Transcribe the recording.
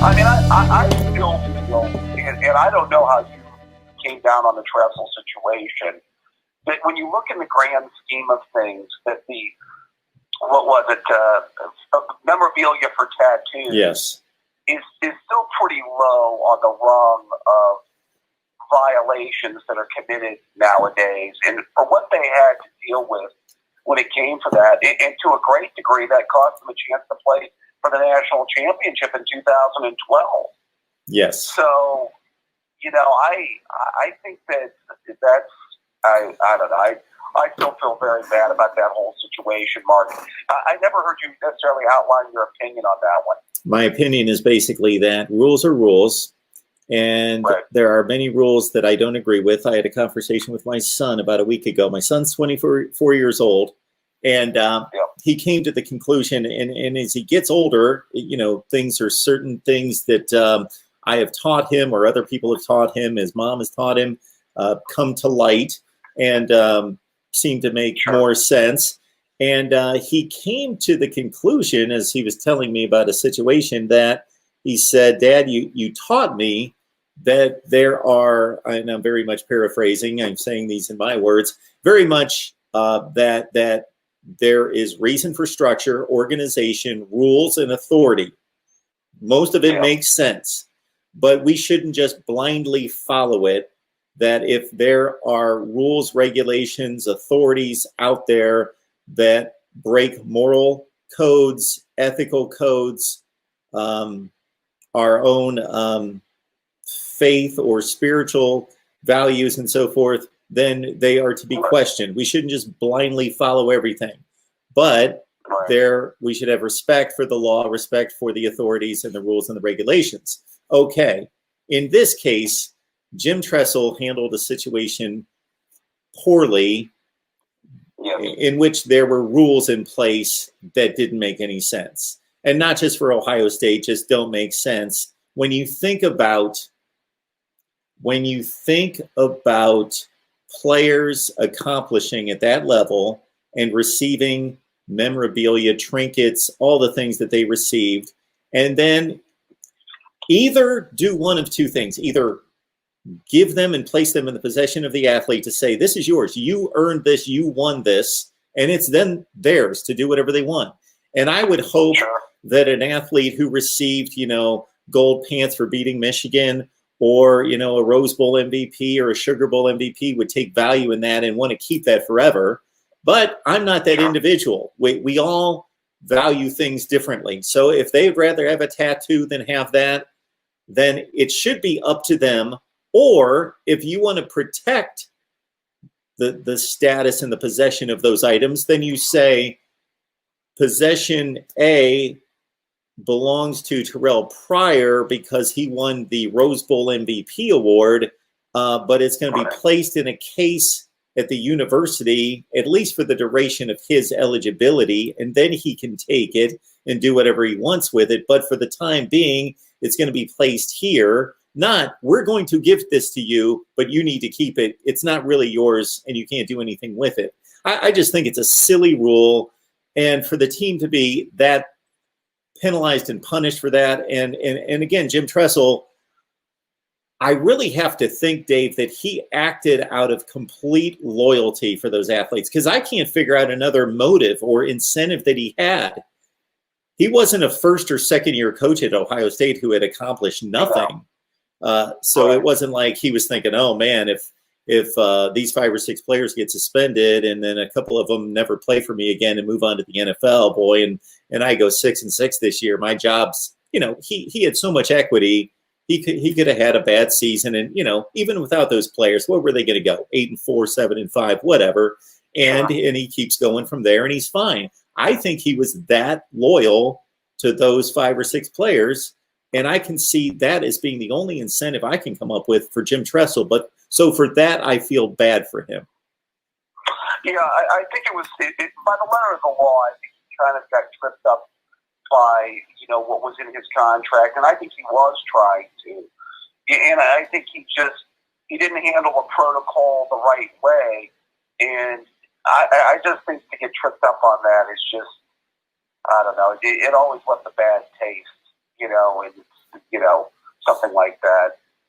I mean, I still feel, and I don't know how you came down on the Tressel situation, but when you look in the grand scheme of things, that what was it, memorabilia for tattoos, yes, is still pretty low on the rung of violations that are committed nowadays, and for what they had to deal with when it came to that, and to a great degree, that cost them a chance to play for the national championship in 2012. yes. So, I think that's I don't know. I still feel very bad about that whole situation, Mark. I never heard you necessarily outline your opinion on that one. My opinion is basically that rules are rules. And right. There are many rules that I don't agree with. I had a conversation with my son about a week ago. My son's 24 years old, and he came to the conclusion, and as he gets older, things are certain things that I have taught him or other people have taught him, his mom has taught him, come to light and seem to make more sense. And he came to the conclusion, as he was telling me about a situation, that he said, "Dad, you taught me that there are," and I'm very much paraphrasing, I'm saying these in my words, very much that there is reason for structure, organization, rules, and authority. Most of it makes sense, but we shouldn't just blindly follow it. That if there are rules, regulations, authorities out there that break moral codes, ethical codes, our own faith or spiritual values and so forth, then they are to be questioned. We shouldn't just blindly follow everything, but we should have respect for the law, respect for the authorities and the rules and the regulations. Okay, in this case, Jim Tressel handled a situation poorly, in which there were rules in place that didn't make any sense. And not just for Ohio State, just don't make sense. When you think about players accomplishing at that level and receiving memorabilia, trinkets, all the things that they received, and then either do one of two things: either give them and place them in the possession of the athlete to say, "This is yours, you earned this, you won this," and it's then theirs to do whatever they want. And I would hope that an athlete who received, gold pants for beating Michigan, or, a Rose Bowl MVP or a Sugar Bowl MVP would take value in that and want to keep that forever. But I'm not that individual. We all value things differently. So if they'd rather have a tattoo than have that, then it should be up to them. Or if you want to protect the status and the possession of those items, then you say possession A belongs to Terrell Pryor because he won the Rose Bowl MVP award, but it's going to be placed in a case at the university, at least for the duration of his eligibility, and then he can take it and do whatever he wants with it. But for the time being, it's going to be placed here. Not, we're going to give this to you, but you need to keep it. It's not really yours, and you can't do anything with it. I just think it's a silly rule, and for the team to be that penalized and punished for that. And again, Jim Tressel, I really have to think, Dave, that he acted out of complete loyalty for those athletes, because I can't figure out another motive or incentive that he had. He wasn't a first or second year coach at Ohio State who had accomplished nothing. So it wasn't like he was thinking, oh man, if these 5 or 6 players get suspended and then a couple of them never play for me again and move on to the NFL, boy, and I go 6-6 this year, my job's, he had so much equity. He could have had a bad season, and even without those players, what were they going to go? 8-4, 7-5, whatever. And he keeps going from there, and he's fine. I think he was that loyal to those 5 or 6 players, and I can see that as being the only incentive I can come up with for Jim Tressel. But so for that, I feel bad for him. Yeah, I think it was by the letter of the law. I think he kind of got tripped up by what was in his contract, and I think he was trying to. And I think he didn't handle the protocol the right way, and I just think to get tripped up on that is just, I don't know. It always left a bad taste, and you know, something like that.